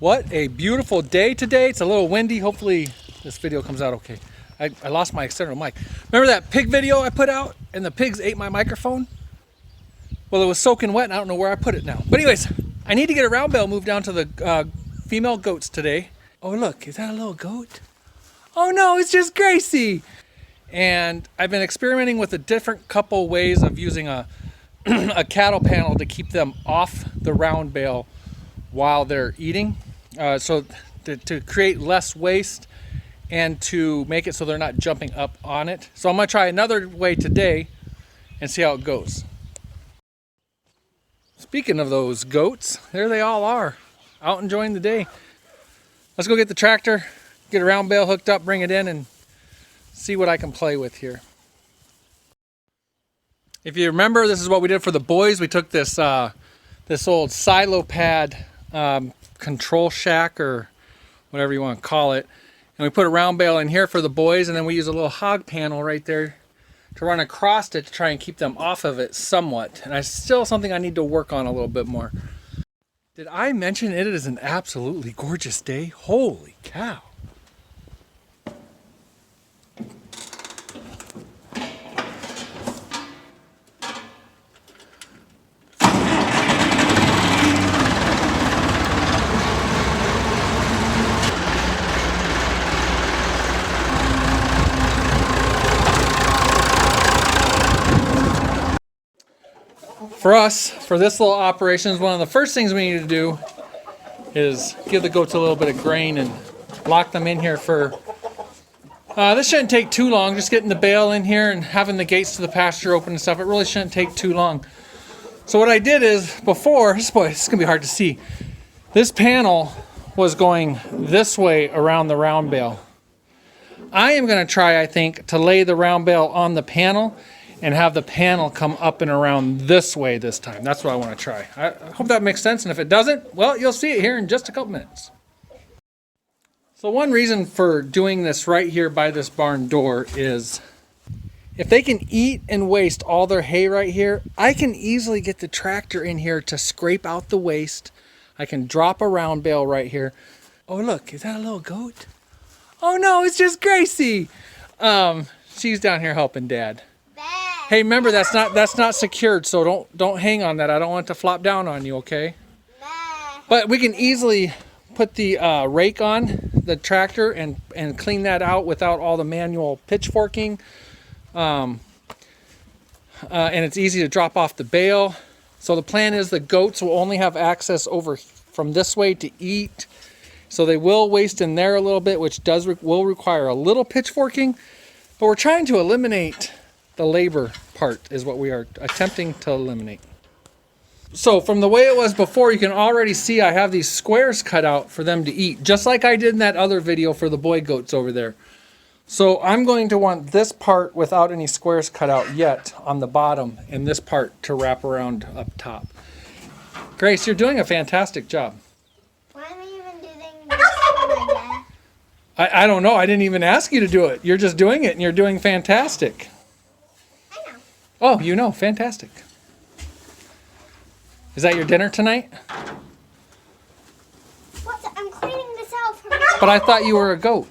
What a beautiful day today. It's a little windy. Hopefully this video comes out okay. I lost my external mic. Remember that pig video I put out and the pigs ate my microphone? Well, it was soaking wet and I don't know where I put it now. But anyways, I need to get a round bale moved down to the female goats today. Oh look, is that a little goat? Oh no, it's just Gracie. And I've been experimenting with a different couple ways of using a cattle panel to keep them off the round bale while they're eating. So to create less waste and to make it so they're not jumping up on it. So I'm gonna try another way today and see how it goes. Speaking of those goats, there they all are, out enjoying the day. Let's go get the tractor, get a round bale hooked up, bring it in, and see what I can play with here. If you remember, this is what we did for the boys. We took this this old silo pad control shack, or whatever you want to call it, and we put a round bale in here for the boys, and then we use a little hog panel right there to run across it to try and keep them off of it somewhat. And it's still something I need to work on a little bit more. Did I mention it is an absolutely gorgeous day? Holy cow. For us, for this little operation, one of the first things we need to do is give the goats a little bit of grain and lock them in here for, this shouldn't take too long, just getting the bale in here and having the gates to the pasture open and stuff. It really shouldn't take too long. So what I did is, before, this is going to be hard to see, this panel was going this way around the round bale. I am going to try, I think, to lay the round bale on the panel and have the panel come up and around this way this time. That's what I want to try. I hope that makes sense, and if it doesn't, well, you'll see it here in just a couple minutes. So one reason for doing this right here by this barn door is if they can eat and waste all their hay right here, I can easily get the tractor in here to scrape out the waste. I can drop a round bale right here. Oh look, is that a little goat? Oh no, it's just Gracie. She's down here helping Dad. Hey, remember that's not secured, so don't hang on that. I don't want it to flop down on you, okay? But we can easily put the rake on the tractor and clean that out without all the manual pitchforking. And it's easy to drop off the bale. So the plan is the goats will only have access over from this way to eat. So they will waste in there a little bit, which will require a little pitchforking. But we're trying to eliminate the labor part is what we are attempting to eliminate. So from the way it was before, you can already see I have these squares cut out for them to eat, just like I did in that other video for the boy goats over there. So I'm going to want this part without any squares cut out yet on the bottom, and this part to wrap around up top. Grace, you're doing a fantastic job. Why am I even doing this like that? I don't know. I didn't even ask you to do it. You're just doing it, and you're doing fantastic. Oh, you know, fantastic. Is that your dinner tonight? What? I'm cleaning this out for But I thought you were a goat.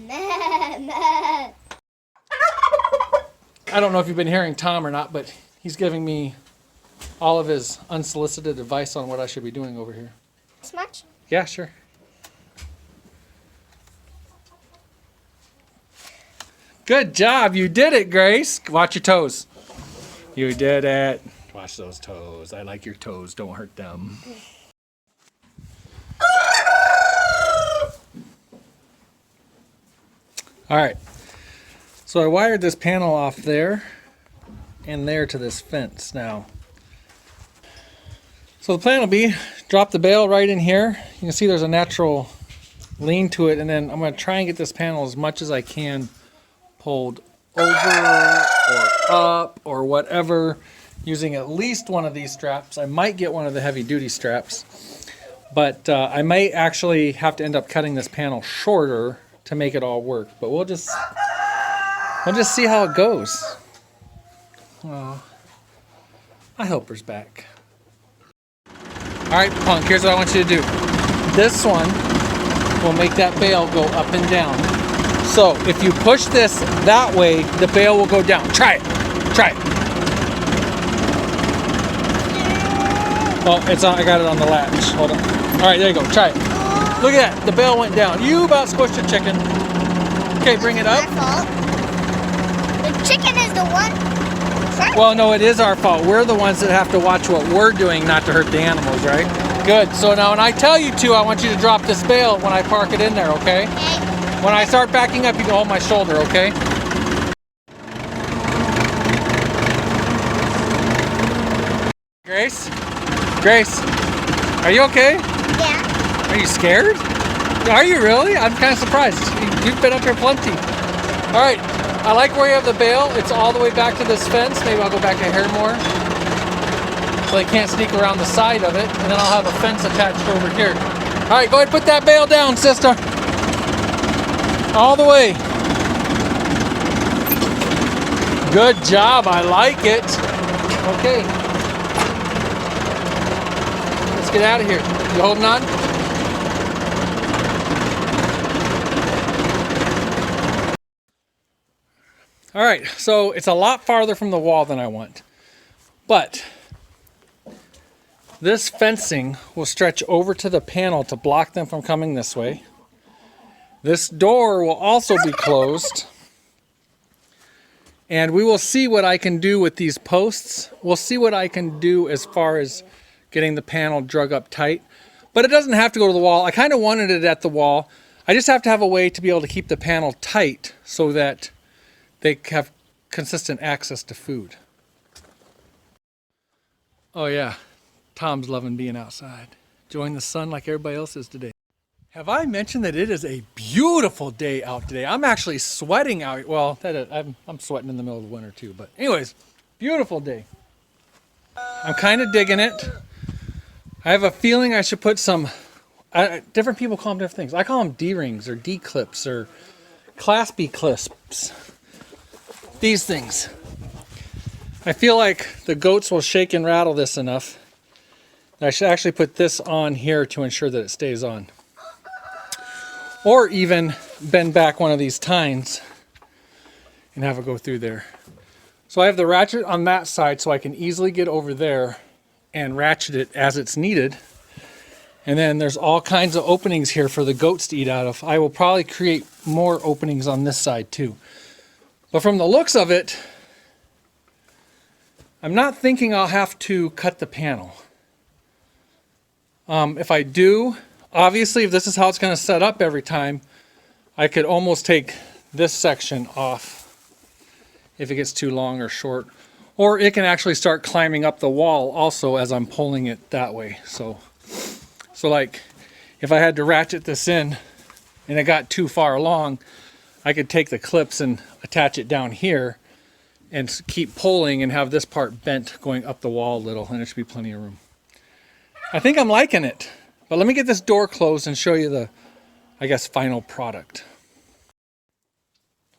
I don't know if you've been hearing Tom or not, but he's giving me all of his unsolicited advice on what I should be doing over here. This much? Yeah, sure. Good job. You did it, Grace. Watch your toes. You did it. Watch those toes. I like your toes. Don't hurt them. All right. So I wired this panel off there and there to this fence now. So the plan will be drop the bale right in here. You can see there's a natural lean to it, and then I'm going to try and get this panel as much as I can pulled over or up or whatever, using at least one of these straps. I might get one of the heavy duty straps, but I might actually have to end up cutting this panel shorter to make it all work, but we'll just see how it goes. Oh, my helper's back. Alright, Punk, here's what I want you to do. This one will make that bale go up and down. So if you push this that way, the bale will go down. Try it. Try it. Oh, it's on. I got it on the latch. Hold on. Alright, there you go. Try it. Look at that. The bale went down. You about squished a chicken. Okay, bring it up. Our fault. The chicken is the one. Well, no, it is our fault. We're the ones that have to watch what we're doing not to hurt the animals, right? Good. So now when I tell you to, I want you to drop this bale when I park it in there, okay? Okay. When I start backing up, you can hold my shoulder, okay? Grace? Grace, are you okay? Yeah. Are you scared? Are you really? I'm kind of surprised. You've been up here plenty. All right, I like where you have the bale. It's all the way back to this fence. Maybe I'll go back a hair more so they can't sneak around the side of it. And then I'll have a fence attached over here. All right, go ahead and put that bale down, sister. All the way. Good job, I like it. Okay. Let's get out of here. You holding on? All right, so it's a lot farther from the wall than I want. But this fencing will stretch over to the panel to block them from coming this way. This door will also be closed. And we will see what I can do with these posts. We'll see what I can do as far as getting the panel drug up tight. But it doesn't have to go to the wall. I kind of wanted it at the wall. I just have to have a way to be able to keep the panel tight so that they have consistent access to food. Oh yeah, Tom's loving being outside. Enjoying the sun like everybody else is today. Have I mentioned that it is a beautiful day out today? I'm actually sweating out. Well, I'm sweating in the middle of the winter too. But anyways, beautiful day. I'm kind of digging it. I have a feeling I should put some, different people call them different things. I call them D-rings or D-clips or claspy clips. These things. I feel like the goats will shake and rattle this enough. I should actually put this on here to ensure that it stays on. Or even bend back one of these tines and have it go through there. So I have the ratchet on that side so I can easily get over there and ratchet it as it's needed. And then there's all kinds of openings here for the goats to eat out of. I will probably create more openings on this side too. But from the looks of it, I'm not thinking I'll have to cut the panel. If I do, obviously if this is how it's going to set up every time, I could almost take this section off if it gets too long or short. Or it can actually start climbing up the wall also as I'm pulling it that way. So like if I had to ratchet this in and it got too far along, I could take the clips and attach it down here and keep pulling and have this part bent going up the wall a little, and there should be plenty of room. I think I'm liking it, but let me get this door closed and show you the, I guess, final product.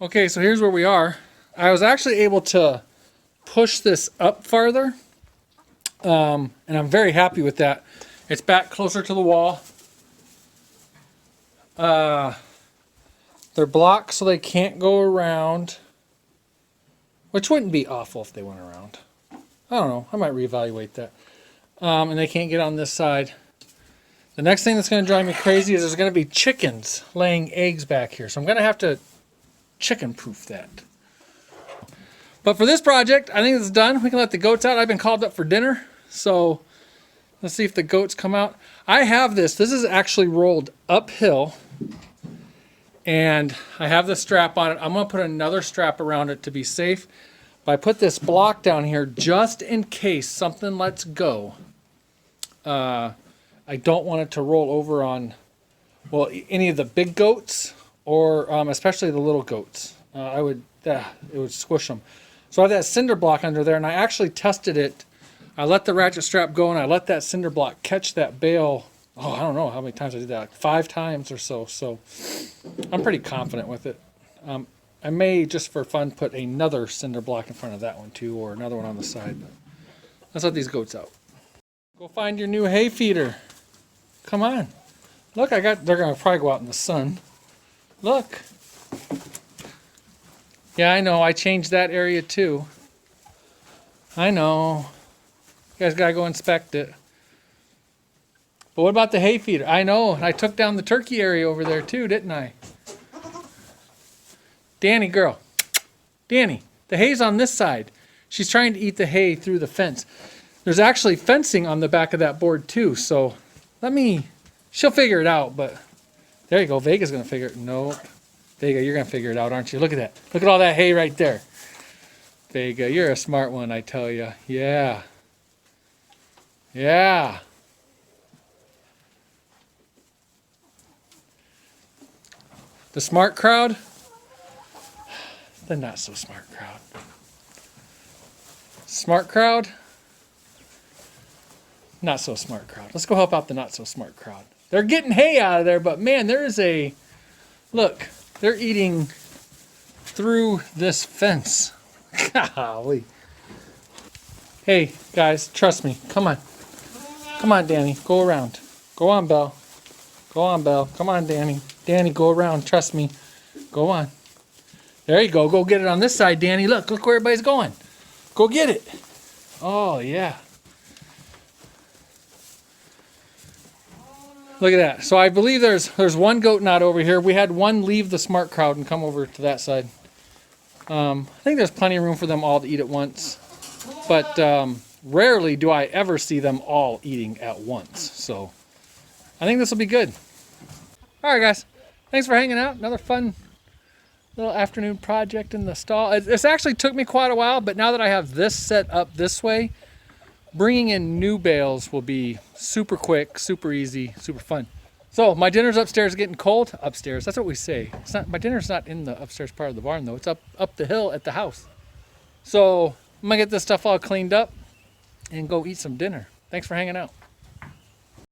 Okay, so here's where we are. I was actually able to push this up farther, and I'm very happy with that. It's back closer to the wall. They're blocked so they can't go around, which wouldn't be awful if they went around. I don't know, I might reevaluate that. And they can't get on this side. The next thing that's going to drive me crazy is there's going to be chickens laying eggs back here. So I'm going to have to chicken-proof that. But for this project, I think it's done. We can let the goats out. I've been called up for dinner. So let's see if the goats come out. I have this. This is actually rolled uphill. And I have the strap on it. I'm going to put another strap around it to be safe. But I put this block down here just in case something lets go. I don't want it to roll over on, well, any of the big goats or especially the little goats. It would squish them. So I have that cinder block under there, and I actually tested it. I let the ratchet strap go, and I let that cinder block catch that bale. Oh, I don't know how many times I did that, like 5 times or so. So I'm pretty confident with it. I may, just for fun, put another cinder block in front of that one too, or another one on the side. But let's let these goats out. Go find your new hay feeder. Come on. Look, they're going to probably go out in the sun. Look. Yeah, I know. I changed that area too. I know. You guys got to go inspect it. But what about the hay feeder? I know. I took down the turkey area over there too, didn't I? Danny, girl. Danny, the hay's on this side. She's trying to eat the hay through the fence. There's actually fencing on the back of that board too, so she'll figure it out, but there you go. Vega's going to figure it. Nope. Vega, you're going to figure it out, aren't you? Look at that. Look at all that hay right there. Vega, you're a smart one, I tell you. Yeah. Yeah. The smart crowd? The not so smart crowd. Smart crowd? Not so smart crowd. Let's go help out the not so smart crowd. They're getting hay out of there, but man, there is a... Look, they're eating through this fence. Golly. Hey, guys, trust me. Come on. Come on, Danny. Go around. Go on, Belle. Go on, Belle. Come on, Danny. Danny, go around. Trust me. Go on. There you go. Go get it on this side, Danny. Look where everybody's going. Go get it. Oh, yeah. Look at that. So I believe there's one goat knot over here. We had one leave the smart crowd and come over to that side. I think there's plenty of room for them all to eat at once. But rarely do I ever see them all eating at once. So I think this will be good. All right, guys. Thanks for hanging out. Another fun little afternoon project in the stall. This actually took me quite a while, but now that I have this set up this way, bringing in new bales will be super quick, super easy, super fun. So my dinner's upstairs getting cold. Upstairs, that's what we say. It's not, my dinner's not in the upstairs part of the barn though. It's up the hill at the house. So I'm gonna get this stuff all cleaned up and go eat some dinner. Thanks for hanging out.